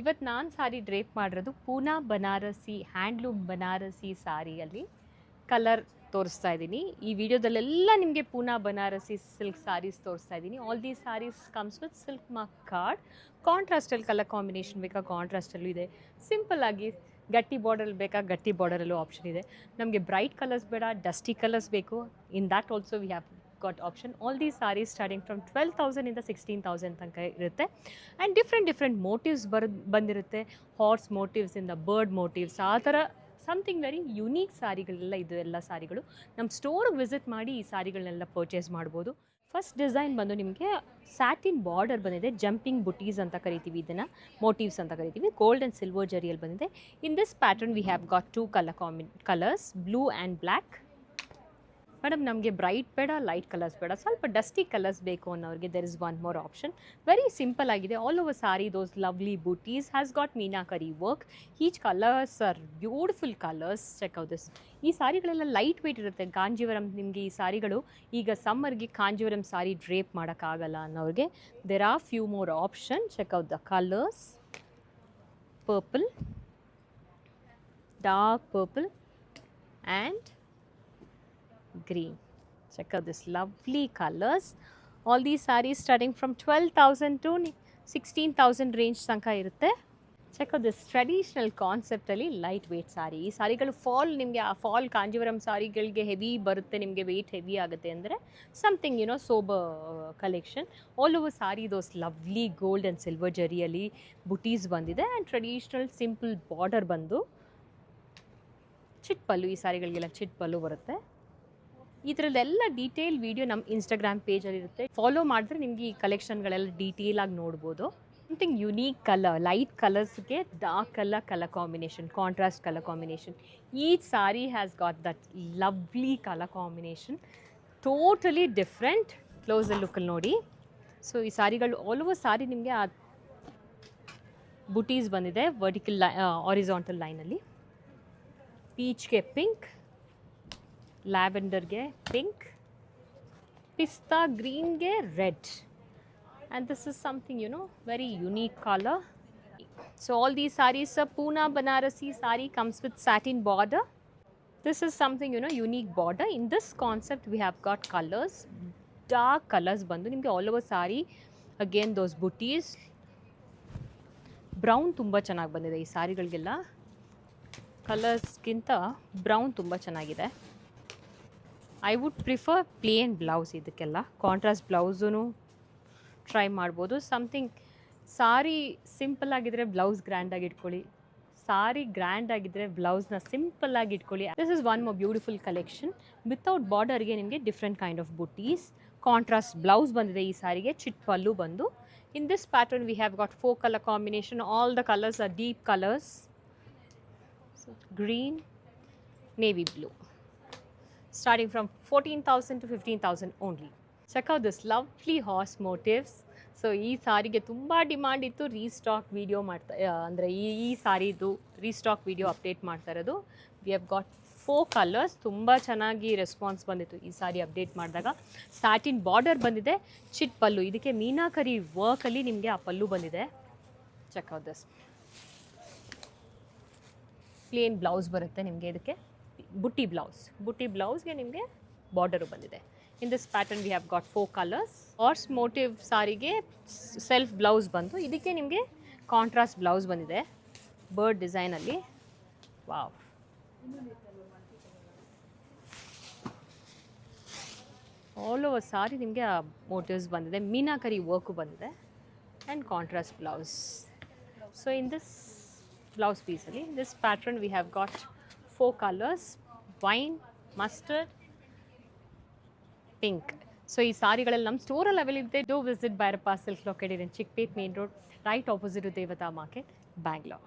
ಇವತ್ತು ನಾನು ಸಾರಿ ಡ್ರೇಪ್ ಮಾಡಿರೋದು ಪೂನಾ ಬನಾರಸಿ ಹ್ಯಾಂಡ್ಲೂಮ್ ಬನಾರಸಿ ಸಾರಿಯಲ್ಲಿ ಕಲರ್ ತೋರಿಸ್ತಾ ಇದ್ದೀನಿ. ಈ ವಿಡಿಯೋದಲ್ಲೆಲ್ಲ ನಿಮಗೆ ಪೂನಾ ಬನಾರಸಿ ಸಿಲ್ಕ್ ಸಾರೀಸ್ ತೋರಿಸ್ತಾ ಇದ್ದೀನಿ. All these sarees comes with silk mark card. ಕಾಂಟ್ರಾಸ್ಟಲ್ಲಿ ಕಲರ್ ಕಾಂಬಿನೇಷನ್ ಬೇಕಾ ಕಾಂಟ್ರಾಸ್ಟಲ್ಲೂ ಇದೆ, ಸಿಂಪಲ್ ಆಗಿ ಗಟ್ಟಿ ಬಾರ್ಡರಲ್ಲಿ ಬೇಕಾ ಗಟ್ಟಿ ಬಾರ್ಡರಲ್ಲೂ ಆಪ್ಷನ್ ಇದೆ. ನಮಗೆ ಬ್ರೈಟ್ ಕಲರ್ಸ್ ಬೇಡ, ಡಸ್ಟಿ ಕಲರ್ಸ್ ಬೇಕು, in that also we have got option. All these sarees starting from 12,000 ಇಂದ 16,000 ತನಕ ಇರುತ್ತೆ. ಆ್ಯಂಡ್ ಡಿಫ್ರೆಂಟ್ ಮೋಟಿವ್ಸ್ ಬಂದಿರುತ್ತೆ. ಹಾರ್ಸ್ ಮೋಟಿವ್ಸ್ ಇಂದ ಬರ್ಡ್ ಮೋಟಿವ್ಸ್ ಆ ಥರ ಸಮಥಿಂಗ್ ವೆರಿ ಯುನೀಕ್ ಸಾರಿಗಳೆಲ್ಲ ಇದು ಎಲ್ಲ ಸಾರಿಗಳು. ನಮ್ಮ ಸ್ಟೋರ್ಗೆ ವಿಸಿಟ್ ಮಾಡಿ ಈ ಸಾರಿಗಳನ್ನೆಲ್ಲ ಪರ್ಚೇಸ್ ಮಾಡ್ಬೋದು. ಫಸ್ಟ್ ಡಿಸೈನ್ ಬಂದು ನಿಮಗೆ ಸ್ಯಾಟಿನ್ ಬಾರ್ಡರ್ ಬಂದಿದೆ, ಜಂಪಿಂಗ್ ಬುಟೀಸ್ ಅಂತ ಕರಿತೀವಿ, ಇದನ್ನು ಮೋಟಿವ್ಸ್ ಅಂತ ಕರಿತೀವಿ. ಗೋಲ್ಡ್ ಆ್ಯಂಡ್ ಸಿಲ್ವರ್ ಜರಿಯಲ್ಲಿ ಬಂದಿದೆ. In this pattern we have got two colours, blue and black. Madam ನಮಗೆ ಬ್ರೈಟ್ ಬೇಡ, ಲೈಟ್ ಕಲರ್ಸ್ ಬೇಡ, ಸ್ವಲ್ಪ ಡಸ್ಟಿ ಕಲರ್ಸ್ ಬೇಕು ಅನ್ನೋರಿಗೆ there is one more option. Very simple ಆಗಿದೆ. All over sari those lovely buties has got meenakari work. Each colours are beautiful colours. Check out this. ಈ ಸಾರಿಗಳೆಲ್ಲ light weight ಇರುತ್ತೆ. ಕಾಂಜೀವರಂ ನಿಮಗೆ ಈ ಸಾರಿಗಳು ಈಗ ಸಮ್ಮರ್ಗೆ ಕಾಂಜೀವರಂ ಸಾರಿ ಡ್ರೇಪ್ ಮಾಡೋಕ್ಕಾಗಲ್ಲ ಅನ್ನೋರಿಗೆ there are few more option. Check out the colours. Purple, dark purple and green. Check out this lovely colors. All these sarees starting from 12,000 to 16,000 range ತನಕ ಇರುತ್ತೆ. ಚೆಕ್ ಔಟ್ ದಿಸ್ ಟ್ರೆಡಿಷನಲ್ ಕಾನ್ಸೆಪ್ಟಲ್ಲಿ light weight sari. ಈ ಸಾರಿಗಳು fall ನಿಮಗೆ ಆ fall Kanjeevaram ಸಾರಿಗಳಿಗೆ heavy ಬರುತ್ತೆ, ನಿಮಗೆ weight heavy ಆಗುತ್ತೆ ಅಂದರೆ something sober collection. All over sari those lovely gold and silver ಜರಿಯಲ್ಲಿ ಬುಟೀಸ್ ಬಂದಿದೆ. ಆ್ಯಂಡ್ ಟ್ರೆಡಿಷನಲ್ ಸಿಂಪಲ್ ಬಾರ್ಡರ್ ಬಂದು ಚಿಟ್ ಪಲ್ಲು. ಈ ಸಾರಿಗಳಿಗೆಲ್ಲ ಚಿಟ್ ಪಲ್ಲು ಬರುತ್ತೆ. ಈ ಥರದ್ದೆಲ್ಲ ಡೀಟೇಲ್ ವೀಡಿಯೋ ನಮ್ಮ ಇನ್ಸ್ಟಾಗ್ರಾಮ್ ಪೇಜಲ್ಲಿರುತ್ತೆ. ಫಾಲೋ ಮಾಡಿದ್ರೆ ನಿಮಗೆ ಈ ಕಲೆಕ್ಷನ್ಗಳೆಲ್ಲ ಡೀಟೇಲಾಗಿ ನೋಡ್ಬೋದು. ಸಮಥಿಂಗ್ ಯುನೀಕ್ ಕಲರ್, ಲೈಟ್ ಕಲರ್ಸ್ಗೆ dark colour combination, contrast colour combination. Each sari has got that lovely colour combination, totally different. ಕ್ಲೋಸಲ್ಲಿ ಲುಕ್ಕಲ್ಲಿ ನೋಡಿ. ಸೊ ಈ ಸಾರಿಗಳು ಆಲ್ ಓವರ್ ಸಾರಿ ನಿಮಗೆ ಆ ಬುಟೀಸ್ ಬಂದಿದೆ ವರ್ಟಿಕಲ್ ಹಾರಿಜಾಂಟಲ್ ಲೈನಲ್ಲಿ. ಪೀಚ್ಗೆ ಪಿಂಕ್, ಲ್ಯಾವೆಂಡರ್ಗೆ ಪಿಂಕ್, ಪಿಸ್ತಾ ಗ್ರೀನ್ಗೆ red. And this is something very unique colour. So all these sarees Poona Banarasi sari comes with satin border. This is something unique border. In this concept we have got colours, dark colours ಬಂದು ನಿಮಗೆ all over sari. Again those buties. Brown ತುಂಬ ಚೆನ್ನಾಗಿ ಬಂದಿದೆ ಈ ಸಾರಿಗಳಿಗೆಲ್ಲ. ಕಲರ್ಸ್ಗಿಂತ brown ತುಂಬ ಚೆನ್ನಾಗಿದೆ. I would prefer plain blouse ಇದಕ್ಕೆಲ್ಲ. ಕಾಂಟ್ರಾಸ್ಟ್ ಬ್ಲೌಸೂ ಟ್ರೈ ಮಾಡ್ಬೋದು. ಸಮಥಿಂಗ್ ಸಾರಿ ಸಿಂಪಲ್ ಆಗಿದ್ದರೆ ಬ್ಲೌಸ್ ಗ್ರ್ಯಾಂಡಾಗಿ ಇಟ್ಕೊಳ್ಳಿ, ಸಾರಿ ಗ್ರ್ಯಾಂಡ್ ಆಗಿದ್ದರೆ ಬ್ಲೌಸ್ನ ಸಿಂಪಲ್ಲಾಗಿ ಇಟ್ಕೊಳ್ಳಿ. This is one more beautiful collection. Without ಬಾರ್ಡರ್ಗೆ ನಿಮಗೆ different kind of buties. Contrast blouse ಬಂದಿದೆ ಈ ಸಾರಿಗೆ, ಚಿಟ್ ಪಲ್ಲು ಬಂದು. In this pattern we have got 4 colour combination. All the colours are deep colours. Green, navy blue, starting from 14,000 to 15,000 only. Check out this lovely horse motifs. So ಈ ಸಾರಿಗೆ ತುಂಬ demand ಇತ್ತು. Restock video ಅಂದರೆ ಈ ಸಾರಿದು restock video update ಮಾಡ್ತಾ ಇರೋದು. We have got 4 colours. ತುಂಬ ಚೆನ್ನಾಗಿ ರೆಸ್ಪಾನ್ಸ್ ಬಂದಿತ್ತು ಈ ಸಾರಿ ಅಪ್ಡೇಟ್ ಮಾಡಿದಾಗ. ಸ್ಯಾಟಿನ್ ಬಾರ್ಡರ್ ಬಂದಿದೆ, ಚಿಟ್ ಪಲ್ಲು. ಇದಕ್ಕೆ ಮೀನಾಕರಿ ವರ್ಕಲ್ಲಿ ನಿಮಗೆ ಆ ಪಲ್ಲು ಬಂದಿದೆ. Check out this. Plain blouse ಬರುತ್ತೆ ನಿಮಗೆ. ಇದಕ್ಕೆ ಬುಟ್ಟಿ ಬ್ಲೌಸ್ಗೆ ನಿಮಗೆ ಬಾರ್ಡರು ಬಂದಿದೆ. In this pattern we have got 4 colours. Horse motif ಸಾರಿಗೆ ಸೆಲ್ಫ್ ಬ್ಲೌಸ್ ಬಂದು ಇದಕ್ಕೆ ನಿಮಗೆ ಕಾಂಟ್ರಾಸ್ಟ್ ಬ್ಲೌಸ್ ಬಂದಿದೆ ಬರ್ಡ್ ಡಿಸೈನಲ್ಲಿ. ವಾವ್, ಆಲ್ ಓವರ್ ಸಾರಿ ನಿಮಗೆ ಆ ಮೋಟಿವ್ಸ್ ಬಂದಿದೆ, ಮೀನಾಕರಿ ವರ್ಕು ಬಂದಿದೆ and contrast blouse. So in this blouse ಪೀಸಲ್ಲಿ this pattern we have got 4 colours, wine, mustard, pink. So ಈ ಸಾರಿಗಳಲ್ಲಿ ನಮ್ಮ ಸ್ಟೋರಲ್ಲಿ ಅವೈಲೇಬಲ್ ಇದೆ. Do visit Bhairappa silk located in Chickpet main road, right opposite to Devatha market, Bangalore.